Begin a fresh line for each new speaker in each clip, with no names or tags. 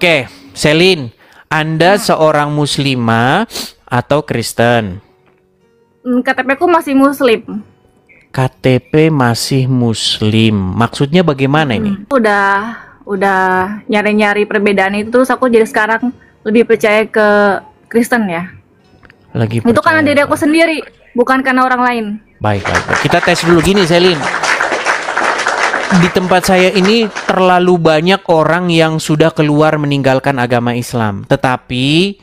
Oke, Selin, Anda seorang muslimah atau Kristen?
KTP ku masih muslim.
KTP masih muslim. Maksudnya bagaimana ini?
Udah nyari-nyari perbedaan itu, terus aku jadi sekarang lebih percaya ke Kristen ya.
Lagi
Itu karena
percaya.
diri aku sendiri, bukan karena orang lain.
Baik. Kita tes dulu gini, Selin. Di tempat saya ini terlalu banyak orang yang sudah keluar meninggalkan agama Islam. Tetapi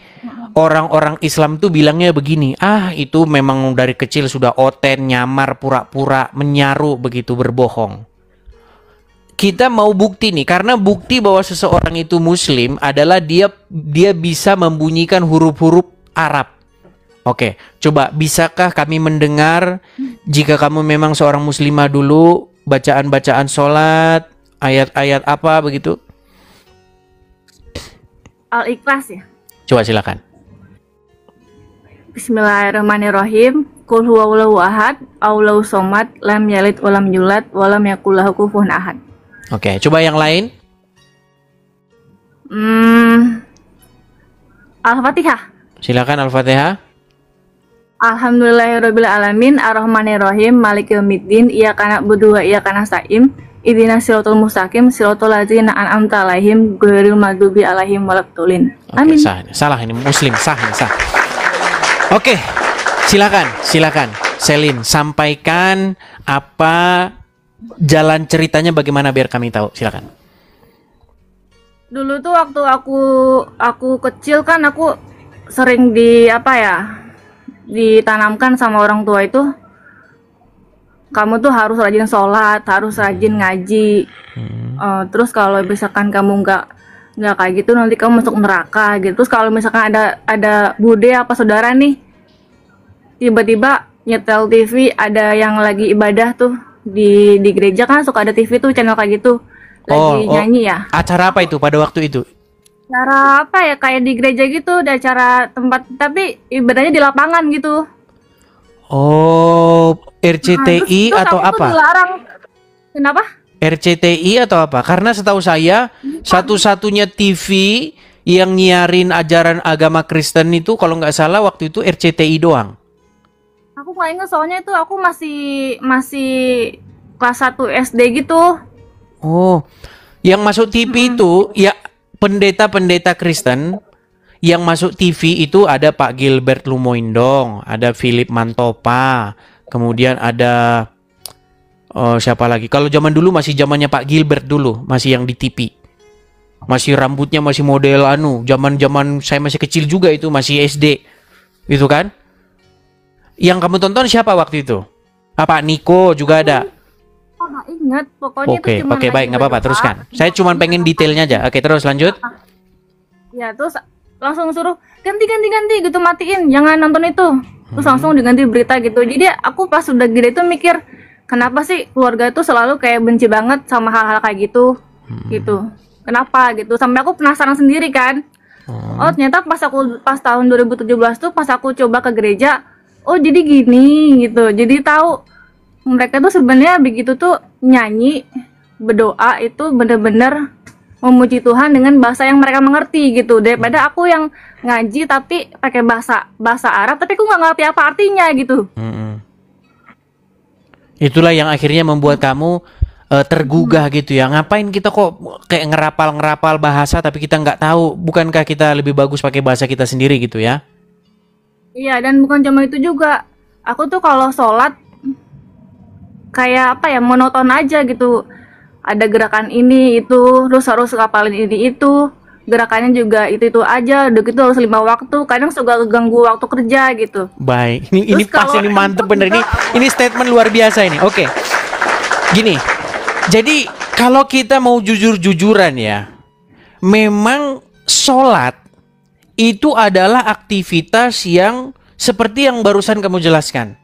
orang-orang Islam tuh bilangnya begini, itu memang dari kecil sudah oten, nyamar, pura-pura, menyaru, begitu berbohong. Kita mau bukti nih, karena bukti bahwa seseorang itu muslim adalah dia bisa membunyikan huruf-huruf Arab. Oke, coba bisakah kami mendengar jika kamu memang seorang muslimah dulu, bacaan-bacaan sholat, ayat-ayat apa begitu?
Al-Ikhlas ya.
Coba silakan.
Bismillahirrahmanirrahim. Qul huwallahu ahad, Allahu somad, lam yalid walam yulad, walam yakul lahu kufuwan ahad.
Oke, coba yang lain.
Al-Fatihah.
Silakan Al-Fatihah.
Alhamdulillahirabbil alamin, arrahmanirrahim, maliki yaumiddin, iyyaka na'budu wa iyyaka nasta'in, ihdinas siratal mustaqim, siratal ladzina an'amta 'alaihim, ghairil maghdubi 'alaihim waladdallin. Amin.
Oke, salah ini muslim, sah. Oke, silakan. Selin, sampaikan apa jalan ceritanya bagaimana biar kami tahu. Silakan.
Dulu tuh waktu aku kecil kan aku sering ditanamkan sama orang tua itu, kamu tuh harus rajin sholat, harus rajin ngaji. Terus kalau misalkan kamu nggak kayak gitu nanti kamu masuk neraka gitu. Terus kalau misalkan ada bude apa saudara nih tiba-tiba nyetel TV, ada yang lagi ibadah tuh di gereja kan suka ada TV tuh channel kayak gitu lagi nyanyi ya.
Acara apa itu pada waktu itu?
Acara apa ya, kayak di gereja gitu, ada acara tempat tapi ibadahnya di lapangan gitu.
Oh, RCTI
terus
atau
aku tuh
apa?
dilarang. Kenapa?
RCTI atau apa? Karena setahu saya satu-satunya TV yang nyiarin ajaran agama Kristen itu kalau nggak salah waktu itu RCTI doang.
Aku nggak ingat soalnya itu aku masih kelas 1 SD gitu.
Oh, yang masuk TV itu ya pendeta-pendeta Kristen yang masuk TV itu ada Pak Gilbert Lumoindong, ada Philip Mantopa, kemudian ada siapa lagi? Kalau zaman dulu masih zamannya Pak Gilbert dulu, masih yang di TV. Masih rambutnya masih model zaman-zaman saya masih kecil juga itu, masih SD. Gitu kan? Yang kamu tonton siapa waktu itu? Pak Niko juga ada.
Oh, nggak ingat, pokoknya itu cuma
Oke, baik, nggak apa-apa, teruskan. Saya cuma pengen detailnya aja. Oke, terus lanjut.
Ya, terus langsung suruh ganti gitu, matiin, jangan nonton itu. Terus langsung diganti berita gitu. Jadi aku pas udah gede itu mikir, kenapa sih keluarga itu selalu kayak benci banget sama hal-hal kayak gitu, gitu. Kenapa gitu? Sampai aku penasaran sendiri kan. Oh, ternyata pas tahun 2017 tuh pas aku coba ke gereja, oh jadi gini gitu. Jadi tahu mereka tuh sebenarnya begitu tuh nyanyi, berdoa itu bener-bener memuji Tuhan dengan bahasa yang mereka mengerti gitu. Daripada aku yang ngaji tapi pakai bahasa Arab tapi aku nggak ngerti apa artinya gitu.
Itulah yang akhirnya membuat kamu tergugah gitu ya. Ngapain kita kok kayak ngerapal bahasa tapi kita nggak tahu. Bukankah kita lebih bagus pakai bahasa kita sendiri gitu ya?
Iya, dan bukan cuma itu juga. Aku tuh kalau sholat kayak monoton aja gitu. Ada gerakan ini itu, terus harus ngapalin ini itu. Gerakannya juga itu aja, udah gitu harus 5 waktu. Kadang suka ganggu waktu kerja gitu.
Baik, ini pas, ini mantep bener juga, ini statement luar biasa ini. Oke. Gini. Jadi kalau kita mau jujur-jujuran ya, memang sholat itu adalah aktivitas yang seperti yang barusan kamu jelaskan.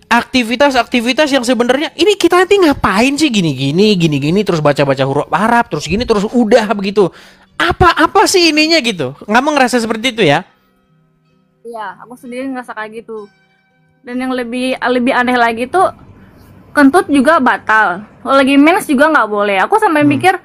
Aktivitas-aktivitas yang sebenarnya ini kita nanti ngapain sih gini terus baca-baca huruf Arab terus gini terus udah begitu. Apa sih ininya gitu? Kamu ngerasa seperti itu ya?
Iya, aku sendiri ngerasa kayak gitu. Dan yang lebih aneh lagi tuh kentut juga batal. Kalau lagi mens juga nggak boleh. Aku sampai mikir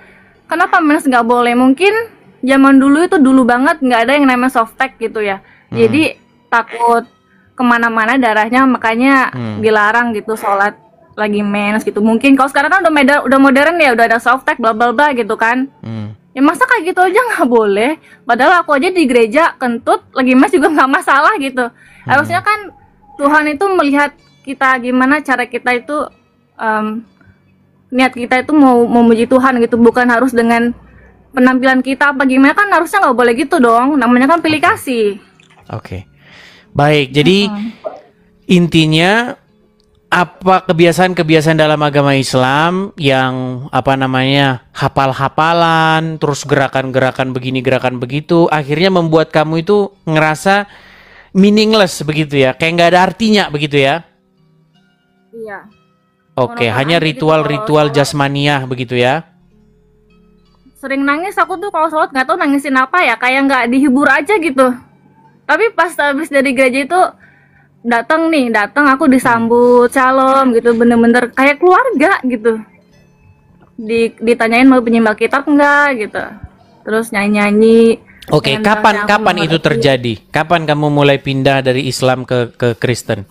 kenapa mens nggak boleh? Mungkin zaman dulu itu dulu banget nggak ada yang namanya softtek gitu ya. Jadi takut kemana-mana darahnya, makanya dilarang gitu sholat lagi mens gitu. Mungkin kalau sekarang kan udah modern ya, udah ada softtek bla bla bla gitu kan. Ya masa kayak gitu aja nggak boleh? Padahal aku aja di gereja kentut lagi mens juga nggak masalah gitu. Harusnya kan Tuhan itu melihat kita gimana cara kita itu, niat kita itu mau memuji Tuhan gitu, bukan harus dengan penampilan kita apa gimana, kan harusnya nggak boleh gitu dong, namanya kan pilih kasih.
Oke. Baik, jadi intinya apa kebiasaan-kebiasaan dalam agama Islam yang apa namanya hafal-hafalan, terus gerakan-gerakan begini, gerakan begitu, akhirnya membuat kamu itu ngerasa meaningless begitu ya, kayak nggak ada artinya begitu ya?
Iya.
Oke,
Monoton
hanya
aja gitu
ritual-ritual
kalau sholat.
jasmaniah begitu ya?
Sering nangis aku tuh kalau sholat, nggak tahu nangisin apa ya, kayak nggak dihibur aja gitu. Tapi pas habis dari gereja itu datang aku disambut shalom gitu, bener-bener kayak keluarga gitu. Ditanyain mau penyimbang kitab enggak gitu, terus nyanyi-nyanyi.
Oke,
dengan bahasa yang aku
kapan itu
mengerti.
terjadi? Kapan kamu mulai pindah dari Islam ke Kristen?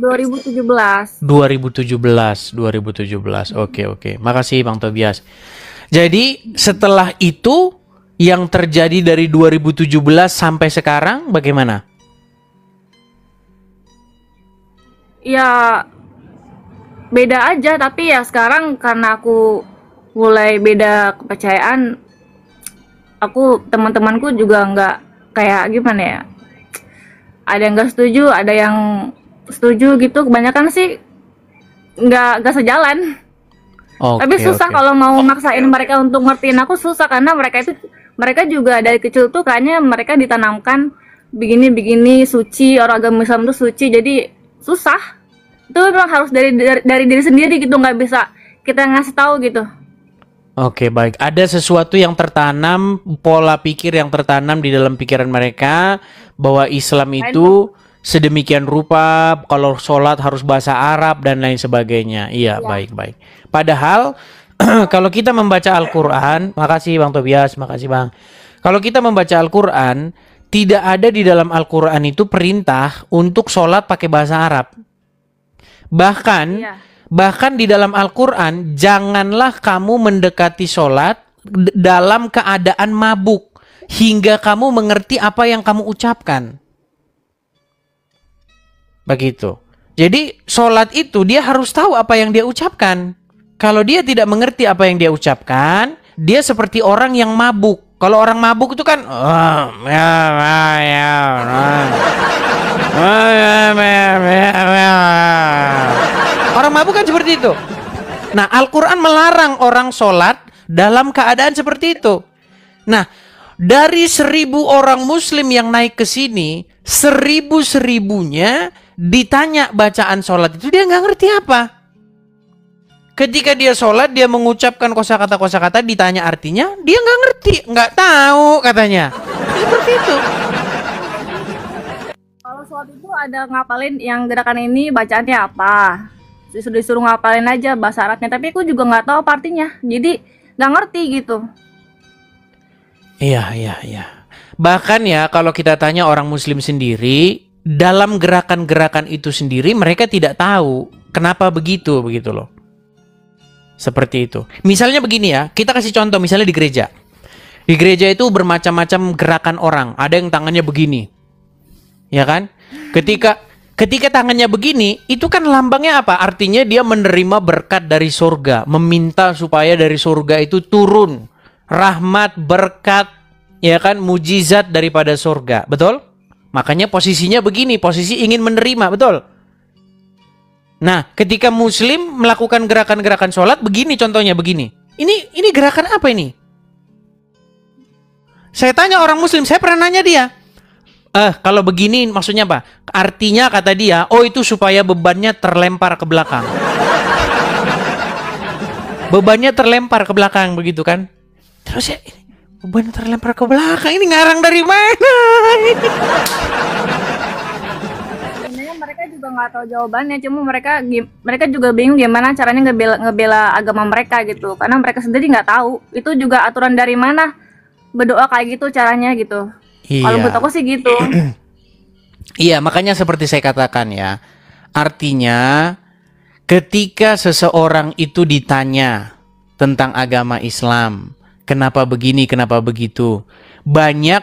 2017.
2017. Oke. Makasih Bang Tobias. Jadi setelah itu yang terjadi dari 2017 sampai sekarang bagaimana?
Ya beda aja, tapi ya sekarang karena aku mulai beda kepercayaan, aku teman-temanku juga nggak kayak gimana ya, ada yang nggak setuju, ada yang setuju gitu, kebanyakan sih nggak sejalan. Tapi susah kalau mau maksain mereka untuk ngertiin aku, susah karena mereka juga dari kecil tuh kayaknya mereka ditanamkan begini suci, orang agama Islam tuh suci, jadi susah. Itu memang harus dari diri sendiri gitu, nggak bisa kita ngasih tahu gitu.
Oke, baik. Ada sesuatu yang tertanam, pola pikir yang tertanam di dalam pikiran mereka bahwa Islam itu sedemikian rupa, kalau sholat harus bahasa Arab dan lain sebagainya. Iya, baik. Padahal kalau kita membaca Al-Quran, makasih Bang Tobias, makasih Bang. Kalau kita membaca Al-Quran, tidak ada di dalam Al-Quran itu perintah untuk sholat pakai bahasa Arab. Bahkan di dalam Al-Quran, janganlah kamu mendekati sholat dalam keadaan mabuk hingga kamu mengerti apa yang kamu ucapkan. Begitu. Jadi sholat itu dia harus tahu apa yang dia ucapkan. Kalau dia tidak mengerti apa yang dia ucapkan, dia seperti orang yang mabuk. Kalau orang mabuk itu kan orang mabuk kan seperti itu. Nah, Al-Quran melarang orang sholat dalam keadaan seperti itu. Nah, dari 1.000 orang muslim yang naik ke sini, 1.000-1.000-nya ditanya bacaan sholat itu dia nggak ngerti apa. Ketika dia sholat, dia mengucapkan kosakata-kosakata, ditanya artinya, dia nggak ngerti, nggak tahu katanya. Seperti itu.
Kalau sholat itu ada ngapalin yang gerakan ini bacaannya apa, disuruh ngapalin aja bahasa Arabnya, tapi aku juga nggak tahu apa artinya, jadi nggak ngerti gitu.
Iya. Bahkan ya kalau kita tanya orang muslim sendiri, dalam gerakan-gerakan itu sendiri mereka tidak tahu kenapa begitu loh. Seperti itu. Misalnya begini ya, kita kasih contoh misalnya di gereja. Di gereja itu bermacam-macam gerakan orang. Ada yang tangannya begini. Ya kan? Ketika tangannya begini, itu kan lambangnya apa? Artinya dia menerima berkat dari surga, meminta supaya dari surga itu turun rahmat, berkat, ya kan, mujizat daripada surga. Betul? Makanya posisinya begini, posisi ingin menerima, betul? Nah, ketika muslim melakukan gerakan-gerakan sholat, begini contohnya, begini. Ini gerakan apa ini? Saya tanya orang muslim, saya pernah nanya dia. Kalau begini maksudnya apa? Artinya kata dia, oh itu supaya bebannya terlempar ke belakang. Bebannya terlempar ke belakang, begitu kan? Terus ya, beban terlempar ke belakang, ini ngarang dari mana?
Sebenarnya mereka juga nggak tahu jawabannya, cuma mereka juga bingung gimana caranya ngebela agama mereka gitu, karena mereka sendiri nggak tahu itu juga aturan dari mana. berdoa kayak gitu caranya gitu. Kalau menurut
Iya.
aku sih gitu.
Iya, makanya seperti saya katakan ya. Artinya ketika seseorang itu ditanya tentang agama Islam, kenapa begini, kenapa begitu, banyak,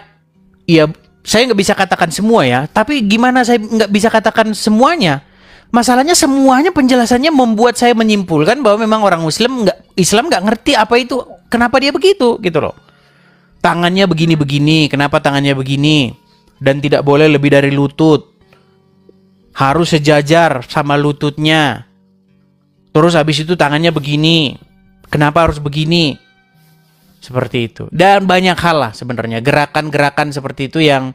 ya saya nggak bisa katakan semua ya, tapi gimana saya nggak bisa katakan semuanya? Masalahnya semuanya penjelasannya membuat saya menyimpulkan bahwa memang orang Islam nggak ngerti apa itu, kenapa dia begitu gitu loh. Tangannya begini-begini, kenapa tangannya begini? Dan tidak boleh lebih dari lutut. Harus sejajar sama lututnya. Terus habis itu tangannya begini. Kenapa harus begini? Seperti itu. Dan banyak hal lah sebenarnya. Gerakan-gerakan seperti itu yang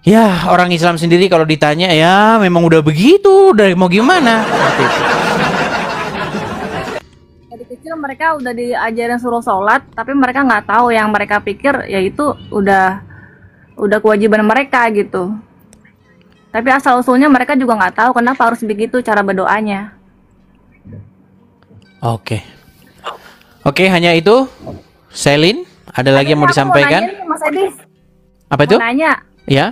ya orang Islam sendiri kalau ditanya ya memang udah begitu. Udah mau gimana? Seperti itu.
Dari kecil mereka udah diajarin suruh sholat, tapi mereka nggak tahu, yang mereka pikir ya itu udah kewajiban mereka gitu. Tapi asal usulnya mereka juga nggak tahu kenapa harus begitu cara berdoanya.
Oke. Oke, hanya itu. Selin, ada lagi yang mau
Aku
disampaikan?
nanya nih, Mas Edi,
Apa
mau
itu?
nanya.
Ya?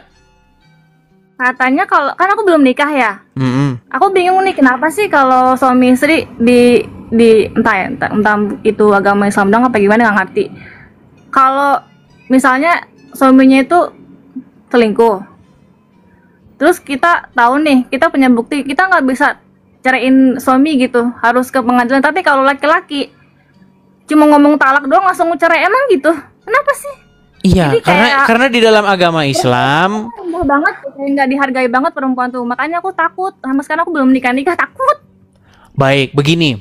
Katanya kalau kan aku belum nikah ya.
Mm-mm.
Aku bingung nih kenapa sih kalau suami istri entah itu agama Islam dong apa gimana nggak ngerti. Kalau misalnya suaminya itu selingkuh, terus kita tahu nih, kita punya bukti, kita nggak bisa ceraiin suami gitu, harus ke pengadilan. Tapi kalau laki-laki cuma ngomong talak doang langsung cerai, emang gitu? Kenapa sih?
Iya,
Jadi kayak
karena di dalam agama Islam,
rendah banget, kayak nggak dihargai banget perempuan tuh. Makanya aku takut. Sama sekarang aku belum nikah takut.
baik, begini.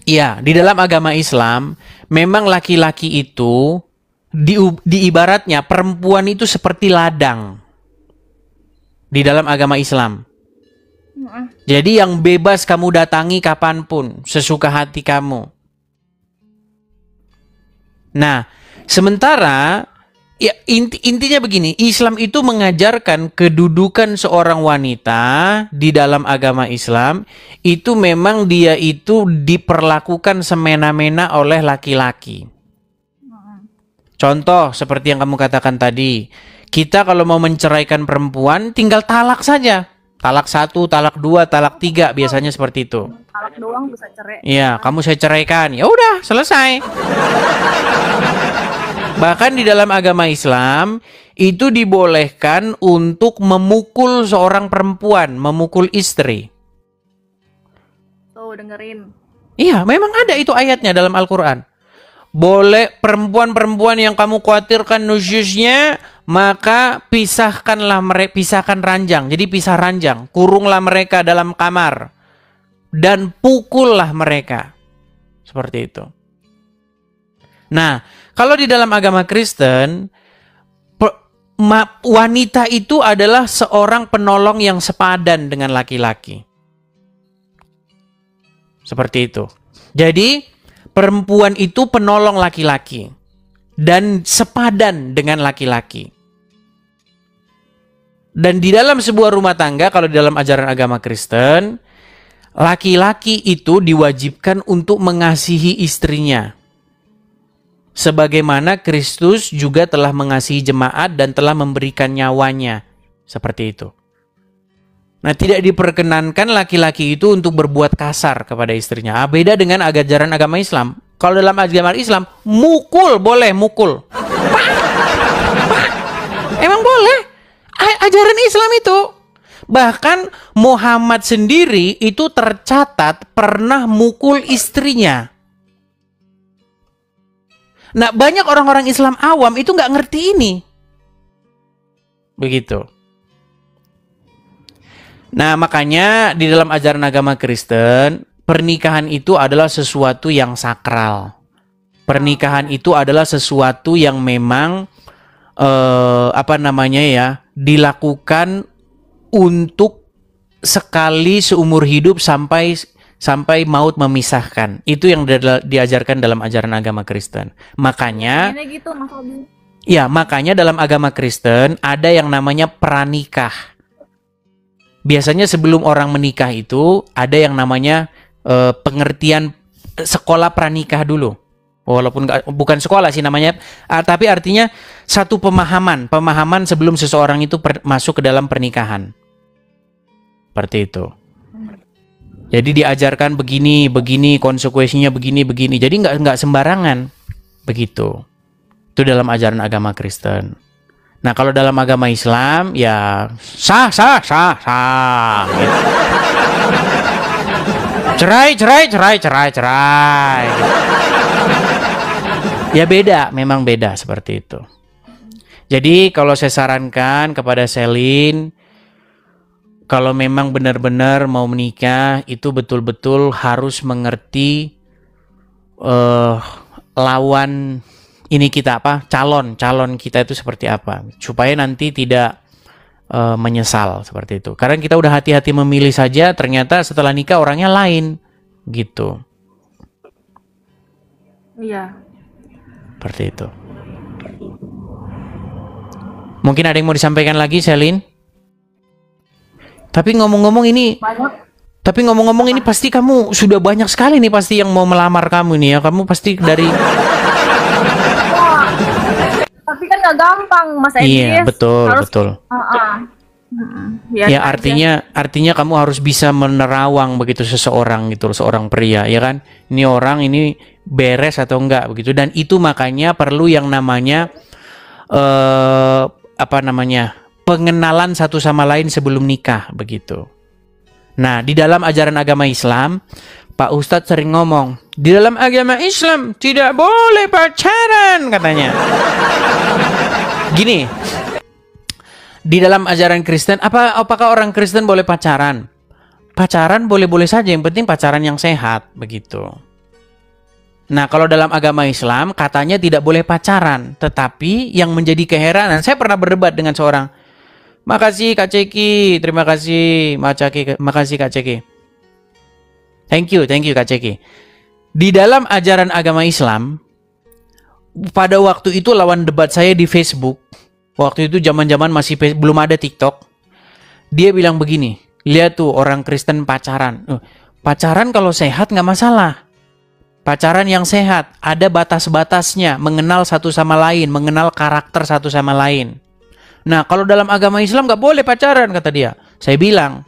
Iya, di dalam agama Islam, memang laki-laki itu di ibaratnya perempuan itu seperti ladang di dalam agama Islam. Jadi yang bebas kamu datangi kapanpun, sesuka hati kamu. Nah, sementara ya intinya begini, Islam itu mengajarkan kedudukan seorang wanita di dalam agama Islam itu memang dia itu diperlakukan semena-mena oleh laki-laki. Contoh seperti yang kamu katakan tadi, kita kalau mau menceraikan perempuan tinggal talak saja. Talak 1, talak 2, talak 3 biasanya seperti itu.
Talak doang bisa cerai.
Iya, kamu saya ceraikan. Ya udah, selesai. Bahkan di dalam agama Islam itu dibolehkan untuk memukul seorang perempuan, memukul istri.
Tuh dengerin.
Iya, memang ada itu ayatnya dalam Al-Quran. Boleh perempuan-perempuan yang kamu khawatirkan nusyusnya, maka pisahkan ranjang. Jadi pisah ranjang, kurunglah mereka dalam kamar dan pukullah mereka. Seperti itu. Nah, kalau di dalam agama Kristen, wanita itu adalah seorang penolong yang sepadan dengan laki-laki. Seperti itu. Jadi, perempuan itu penolong laki-laki dan sepadan dengan laki-laki. Dan di dalam sebuah rumah tangga, kalau di dalam ajaran agama Kristen, laki-laki itu diwajibkan untuk mengasihi istrinya. Sebagaimana Kristus juga telah mengasihi jemaat dan telah memberikan nyawanya. Seperti itu. Nah, tidak diperkenankan laki-laki itu untuk berbuat kasar kepada istrinya. Beda dengan ajaran agama Islam. Kalau dalam agama Islam, mukul boleh, mukul. Emang boleh. Ajaran Islam itu. Bahkan Muhammad sendiri itu tercatat pernah mukul istrinya. Nah, banyak orang-orang Islam awam itu nggak ngerti ini. Begitu. Nah, makanya di dalam ajaran agama Kristen, pernikahan itu adalah sesuatu yang sakral. Pernikahan itu adalah sesuatu yang memang dilakukan untuk sekali seumur hidup sampai maut memisahkan. Itu yang diajarkan dalam ajaran agama Kristen. Makanya
Ini gitu Mas Robi.
ya, makanya dalam agama Kristen ada yang namanya pranikah. Biasanya sebelum orang menikah itu ada yang namanya pengertian sekolah pranikah dulu. Walaupun bukan sekolah sih namanya, tapi artinya satu pemahaman sebelum seseorang itu masuk ke dalam pernikahan. Seperti itu. Jadi diajarkan begini, konsekuensinya begini. Jadi nggak sembarangan begitu. Itu dalam ajaran agama Kristen. Nah kalau dalam agama Islam ya sah. Gitu. Cerai. Ya beda, memang beda seperti itu. Jadi kalau saya sarankan kepada Selin, kalau memang benar-benar mau menikah itu betul-betul harus mengerti lawan ini kita calon kita itu seperti apa, supaya nanti tidak menyesal seperti itu. Karena kita udah hati-hati memilih saja, ternyata setelah nikah orangnya lain gitu.
Iya.
Seperti itu. Mungkin ada yang mau disampaikan lagi, Selin? Tapi ngomong-ngomong ini pasti kamu sudah banyak sekali nih pasti yang mau melamar kamu nih ya. Kamu pasti dari
Tapi kan nggak gampang, Mas Edis.
Iya, betul. Ya artinya kamu harus bisa menerawang begitu seseorang gitu, seorang pria, ya kan? Ini orang ini beres atau enggak begitu, dan itu makanya perlu yang namanya pengenalan satu sama lain sebelum nikah begitu. Nah, di dalam ajaran agama Islam, Pak Ustadz sering ngomong, di dalam agama Islam tidak boleh pacaran katanya. Gini, di dalam ajaran Kristen, apakah orang Kristen boleh pacaran? Pacaran boleh-boleh saja, yang penting pacaran yang sehat begitu. Nah, kalau dalam agama Islam katanya tidak boleh pacaran, tetapi yang menjadi keheranan, saya pernah berdebat dengan seorang. Makasih Kak Ceki, terima kasih makasih Kak Ceki. Thank you Kak Ceki. Di dalam ajaran agama Islam, pada waktu itu lawan debat saya di Facebook, waktu itu zaman-zaman masih belum ada TikTok, dia bilang begini, lihat tuh orang Kristen pacaran. Pacaran kalau sehat nggak masalah. Pacaran yang sehat, ada batas-batasnya, mengenal satu sama lain, mengenal karakter satu sama lain. Nah, kalau dalam agama Islam nggak boleh pacaran, kata dia. Saya bilang,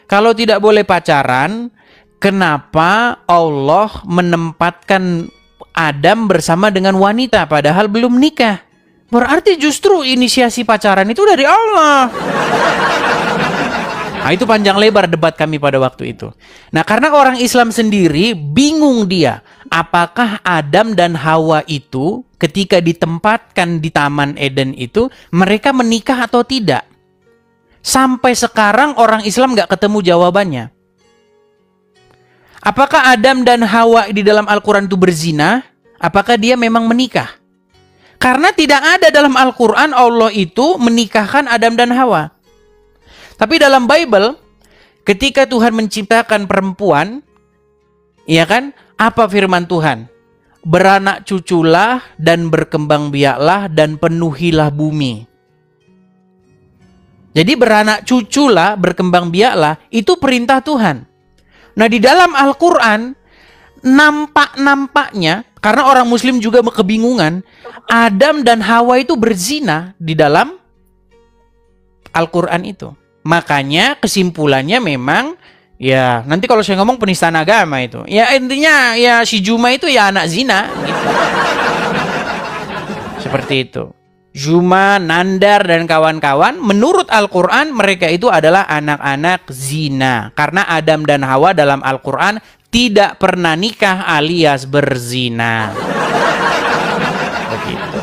kalau tidak boleh pacaran, kenapa Allah menempatkan Adam bersama dengan wanita padahal belum nikah? Berarti justru inisiasi pacaran itu dari Allah. Nah, itu panjang lebar debat kami pada waktu itu. Nah, karena orang Islam sendiri bingung dia, apakah Adam dan Hawa itu ketika ditempatkan di Taman Eden itu mereka menikah atau tidak? Sampai sekarang orang Islam nggak ketemu jawabannya. Apakah Adam dan Hawa di dalam Al-Quran itu berzina? Apakah dia memang menikah? Karena tidak ada dalam Al-Quran Allah itu menikahkan Adam dan Hawa. Tapi dalam Bible, ketika Tuhan menciptakan perempuan, ya kan, apa firman Tuhan? Beranak cuculah dan berkembang biaklah dan penuhilah bumi. Jadi beranak cuculah, berkembang biaklah, itu perintah Tuhan. Nah, di dalam Al-Quran, nampaknya, karena orang Muslim juga kebingungan, Adam dan Hawa itu berzina di dalam Al-Quran itu. Makanya kesimpulannya memang, ya nanti kalau saya ngomong penistaan agama itu, ya intinya ya si Juma itu ya anak zina gitu. Seperti itu. Juma, Nandar dan kawan-kawan menurut Al-Quran mereka itu adalah anak-anak zina. Karena Adam dan Hawa dalam Al-Quran tidak pernah nikah alias berzina. Begitu.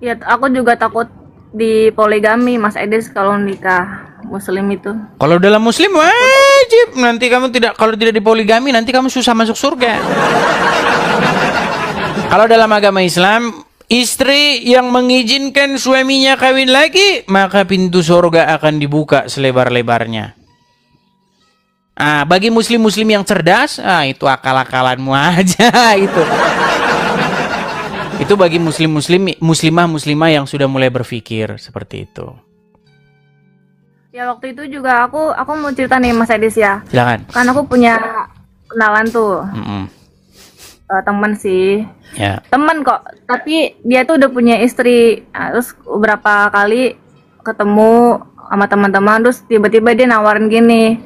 Ya, aku juga takut di poligami, Mas Edis, kalau nikah Muslim itu.
Kalau dalam Muslim wajib, nanti kamu kalau tidak dipoligami nanti kamu susah masuk surga. Kalau dalam agama Islam, istri yang mengizinkan suaminya kawin lagi, maka pintu surga akan dibuka selebar-lebarnya. Bagi muslim-muslim yang cerdas, itu akal-akalanmu aja itu. Itu bagi muslimah yang sudah mulai berpikir seperti itu.
Ya waktu itu juga aku mau cerita nih Mas Edis ya.
Silakan.
Kan aku punya kenalan tuh,
Mm-mm.
temen sih,
Ya.
temen kok. Tapi dia tuh udah punya istri. Nah, terus beberapa kali ketemu sama teman-teman, terus tiba-tiba dia nawarin gini,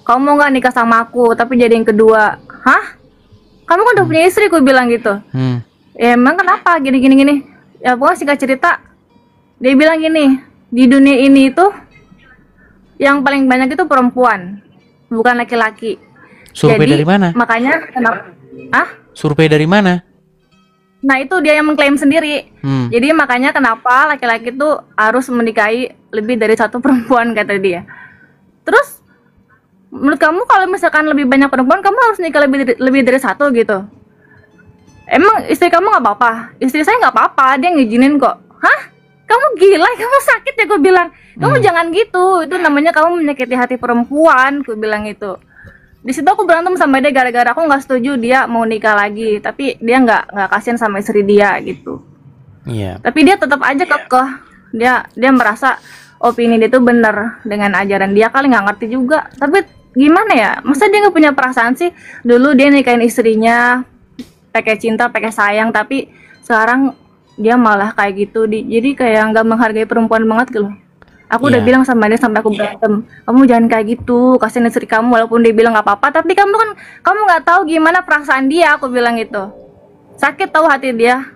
kamu mau nggak nikah sama aku? Tapi jadi yang kedua. Hah? Kamu kan udah punya istri? Aku bilang gitu.
Hmm.
Ya emang kenapa? Gini gini gini. Ya pokoknya singkat cerita, dia bilang gini, di dunia ini itu yang paling banyak itu perempuan, bukan laki-laki.
Survei
Jadi
dari mana?
makanya kenapa? Ah?
Survei dari mana?
Nah itu dia yang mengklaim sendiri.
Hmm.
Jadi makanya kenapa laki-laki tuh harus menikahi lebih dari satu perempuan, kata dia. Terus menurut kamu kalau misalkan lebih banyak perempuan, kamu harus nikah lebih dari satu gitu? Emang istri kamu nggak apa-apa? Istri saya nggak apa-apa, dia ngizinin kok. Hah? Kamu gila? Kamu sakit ya? Gue bilang. Kamu jangan gitu. Itu namanya kamu menyakiti hati perempuan. Gue bilang itu. Di situ aku berantem sama dia gara-gara aku nggak setuju dia mau nikah lagi. Tapi dia nggak kasihan sama istri dia gitu.
Iya.
Tapi dia tetap aja kekeh. Dia merasa opini dia tuh bener dengan ajaran dia, kali nggak ngerti juga. Tapi gimana ya? Masa dia nggak punya perasaan sih? Dulu dia nikahin istrinya pakai cinta, pakai sayang, tapi sekarang dia malah kayak gitu. Jadi kayak nggak menghargai perempuan banget gitu loh. Aku udah
Iya.
bilang sama dia sampai aku berantem, kamu jangan kayak gitu, kasihin istri kamu. Walaupun dia bilang nggak apa-apa, tapi kamu nggak tahu gimana perasaan dia. Aku bilang gitu, sakit tahu hati dia.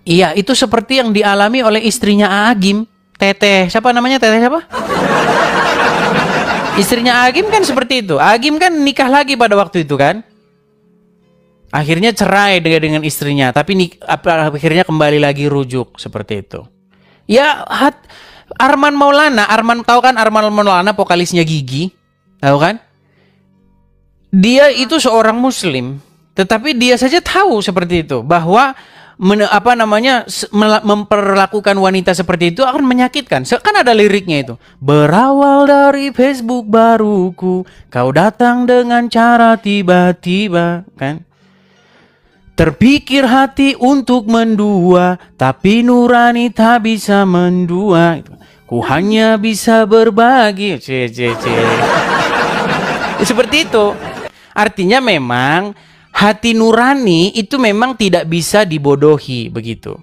Iya, itu seperti yang dialami oleh istrinya Agim, Teteh. Siapa namanya? Teteh siapa? Istrinya Agim kan seperti itu. Agim kan nikah lagi pada waktu itu kan. Akhirnya cerai dengan istrinya, tapi akhirnya kembali lagi rujuk seperti itu. Ya, Arman Maulana, tahu kan Arman Maulana vokalisnya Gigi, tahu kan? Dia itu seorang Muslim, tetapi dia saja tahu seperti itu bahwa memperlakukan wanita seperti itu akan menyakitkan. Kan ada liriknya itu. Berawal dari Facebook baruku, kau datang dengan cara tiba-tiba, kan? Terpikir hati untuk mendua, tapi nurani tak bisa mendua. Ku hanya bisa berbagi. Seperti itu. Artinya memang hati nurani itu memang tidak bisa dibodohi, begitu.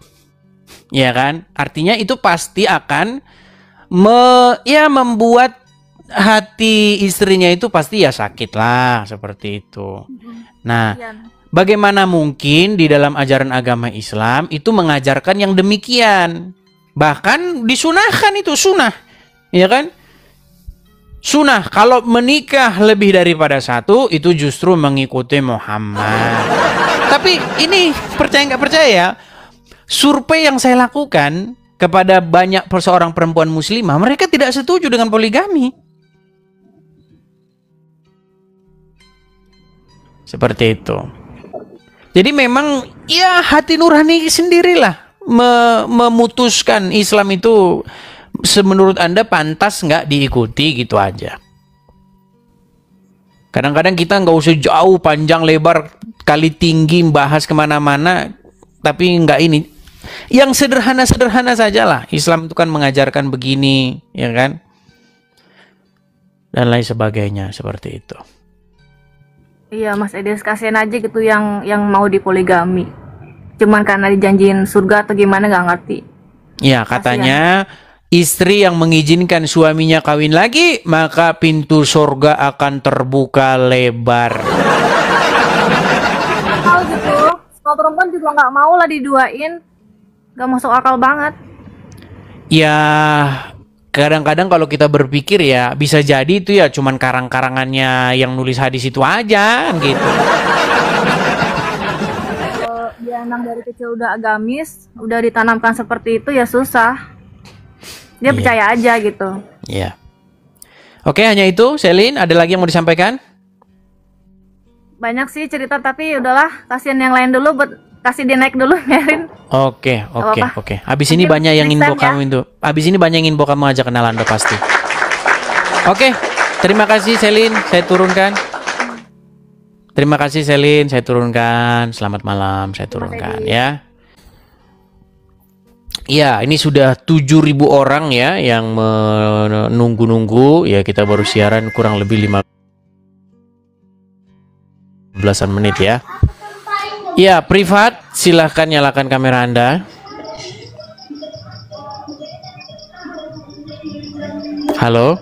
Ya kan? Artinya itu pasti akan membuat hati istrinya itu pasti ya sakit lah, seperti itu. Nah, bagaimana mungkin di dalam ajaran agama Islam itu mengajarkan yang demikian? Bahkan disunahkan, itu sunnah, ya kan? Sunnah kalau menikah lebih daripada satu itu justru mengikuti Muhammad. Tapi ini percaya nggak percaya, survei yang saya lakukan kepada banyak seorang perempuan muslimah, mereka tidak setuju dengan poligami. Seperti itu. Jadi memang ya hati nurani sendirilah memutuskan Islam itu menurut Anda pantas nggak diikuti, gitu aja. Kadang-kadang kita nggak usah jauh panjang lebar kali tinggi bahas kemana-mana, tapi nggak ini. Yang sederhana-sederhana saja lah. Islam itu kan mengajarkan begini, ya kan? Dan lain sebagainya seperti itu.
Iya Mas Edes, kasihan aja gitu yang mau dipoligami. Cuman karena dijanjiin surga atau gimana nggak ngerti.
Ya, katanya istri yang mengizinkan suaminya kawin lagi, maka pintu surga akan terbuka lebar.
Tahu gitu, kalau perempuan juga nggak mau lah diduain, nggak masuk akal banget.
Ya, kadang-kadang kalau kita berpikir ya bisa jadi itu ya cuman karang-karangannya yang nulis hadis itu aja, gitu.
Dia emang dari kecil udah agamis, udah ditanamkan seperti itu ya susah. Dia percaya aja gitu.
Iya. Oke, hanya itu. Selin, ada lagi yang mau disampaikan?
Banyak sih cerita, tapi udahlah, kasihan yang lain dulu, buat kasih dia naik dulu, Merin.
Oke. Habis ini
Mungkin
banyak yang
next
info
time,
kamu itu. Habis ini banyak yang info kamu ajak kenalan udah pasti. Oke. Terima kasih Selin, saya turunkan. Terima kasih Selin, saya turunkan. Selamat malam, saya turunkan ya. Ya, ini sudah 7.000 orang ya yang menunggu-nunggu. Ya, kita baru siaran kurang lebih 5 belasan menit ya. Ya, privat, silahkan nyalakan kamera Anda. Halo.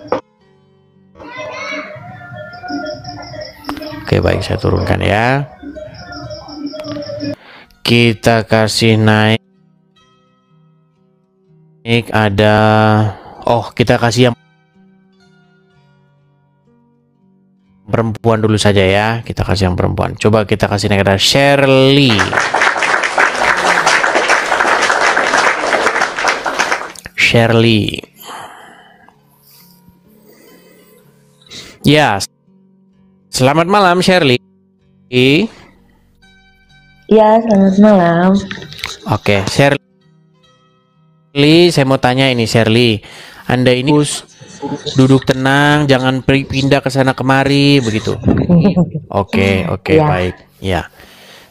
Oke, baik, saya turunkan ya. Kita kasih naik. Ada, kita kasih yang perempuan dulu saja ya. Kita kasih yang perempuan. Coba kita kasih naik, ada Shirley. Shirley. Ya. Selamat malam Shirley.
Ya, selamat malam.
Oke, Shirley, saya mau tanya ini Shirley. Anda ini duduk tenang, jangan pindah ke sana kemari begitu. Oke,
Ya.
baik. Ya.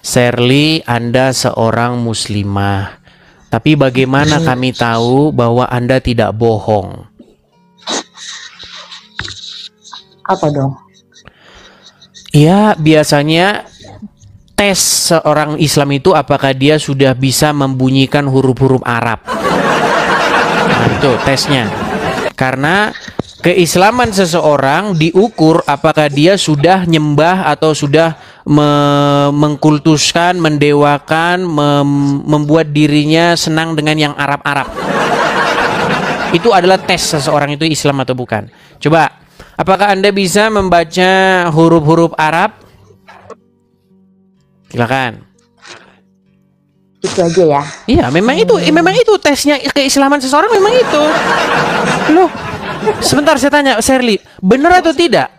Shirley, Anda seorang muslimah. Tapi bagaimana kami tahu bahwa Anda tidak bohong?
Apa dong?
Ya, biasanya tes seorang Islam itu apakah dia sudah bisa membunyikan huruf-huruf Arab. Nah, itu tesnya. Karena keislaman seseorang diukur apakah dia sudah nyembah atau sudah mengkultuskan, mendewakan, membuat dirinya senang dengan yang Arab-Arab. Itu adalah tes seseorang itu Islam atau bukan. Coba, apakah Anda bisa membaca huruf-huruf Arab? Silakan.
Itu aja ya.
Iya, memang itu tesnya keislaman seseorang, memang itu. Loh, sebentar saya tanya Shirley, benar atau tidak?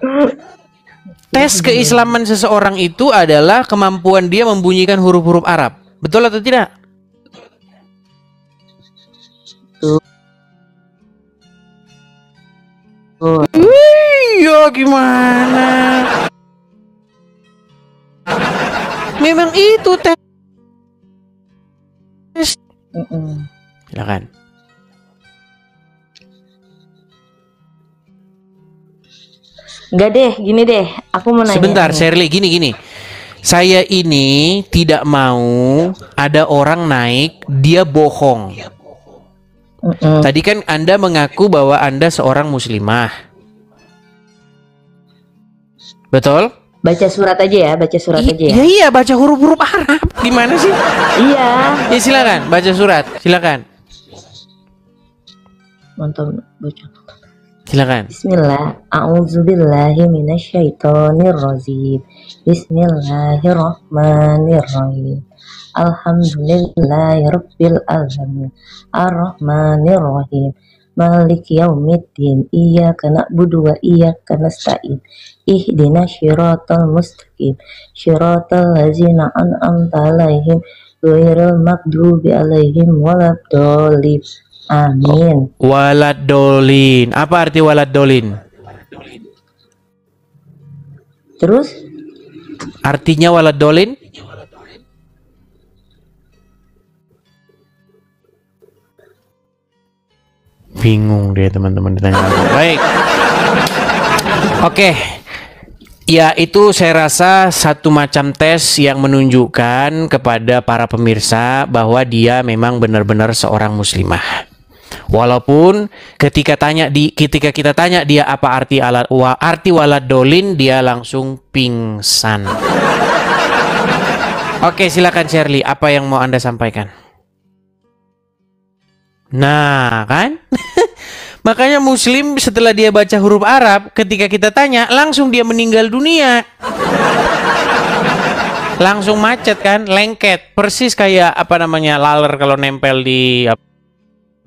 Tes keislaman seseorang itu adalah kemampuan dia membunyikan huruf-huruf Arab. Betul atau tidak? Iya, gimana? Memang itu tes. Silakan.
Enggak deh, gini deh. Aku mau nanya.
Sebentar, Shirley, gini. Saya ini tidak mau ada orang naik, dia bohong. Tadi kan Anda mengaku bahwa Anda seorang muslimah. Betul?
Baca surat aja ya, baca surat aja ya.
Iya, baca huruf-huruf Arab. Gimana sih?
Iya.
Ya silakan, baca surat. Silakan.
Mantap, baca.
Silakan.
Bismillah, a'udzubillahi minasyaitonirrajim. Bismillahirrahmanirrahim. Alhamdulillahirabbil alamin. Arrahmanirrahim. Maliki yaumiddin. Iyyaka na'budu wa iyyaka nasta'in. Ihdinas syiratal mustaqim. Syiratal ladzina an'amta 'alaihim ghairil maghdubi 'alaihim waladdallin. Amin.
Walad dolin. Apa arti walad dolin?
Terus?
Artinya walad dolin? Bingung deh teman-teman ditanya. Baik. Oke. Ya, itu saya rasa satu macam tes yang menunjukkan kepada para pemirsa bahwa dia memang benar-benar seorang muslimah. Walaupun ketika kita tanya dia apa arti walad dolin, dia langsung pingsan. Oke, silakan Shirley, apa yang mau Anda sampaikan? Nah, kan? Makanya muslim setelah dia baca huruf Arab, ketika kita tanya, langsung dia meninggal dunia. Langsung macet kan, lengket. Persis kayak laler kalau nempel di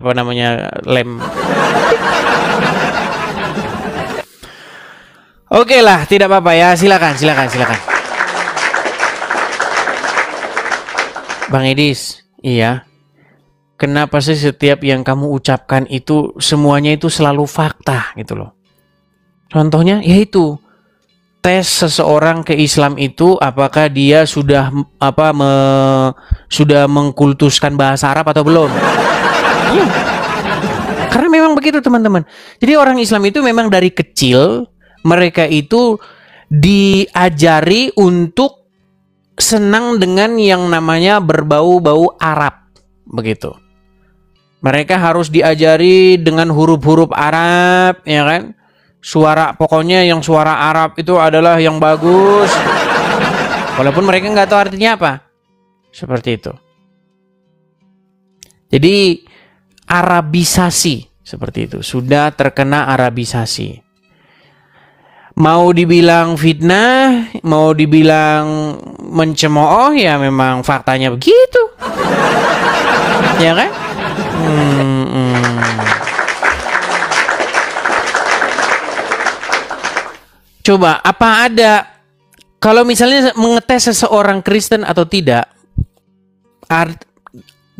lem. Oke lah, tidak apa-apa ya. Silakan. Bang Edis, iya. Kenapa sih setiap yang kamu ucapkan itu semuanya itu selalu fakta gitu loh? Contohnya yaitu tes seseorang ke Islam itu apakah dia sudah sudah mengkultuskan bahasa Arab atau belum? Ya. Karena memang begitu teman-teman. Jadi orang Islam itu memang dari kecil mereka itu diajari untuk senang dengan yang namanya berbau-bau Arab, begitu. Mereka harus diajari dengan huruf-huruf Arab, ya kan? Suara, pokoknya yang suara Arab itu adalah yang bagus. Walaupun mereka nggak tahu artinya apa. Seperti itu. Jadi Arabisasi seperti itu. Sudah terkena Arabisasi. Mau dibilang fitnah, mau dibilang mencemooh, ya memang faktanya begitu. Ya kan? Coba, apa ada, kalau misalnya mengetes seseorang Kristen atau tidak,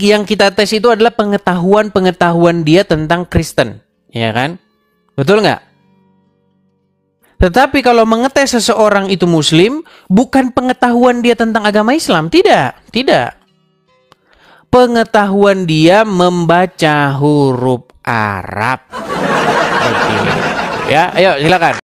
yang kita tes itu adalah pengetahuan dia tentang Kristen, ya kan? Betul nggak? Tetapi kalau mengetes seseorang itu Muslim, bukan pengetahuan dia tentang agama Islam, tidak. Pengetahuan dia membaca huruf Arab. Oke. Ya, ayo silakan.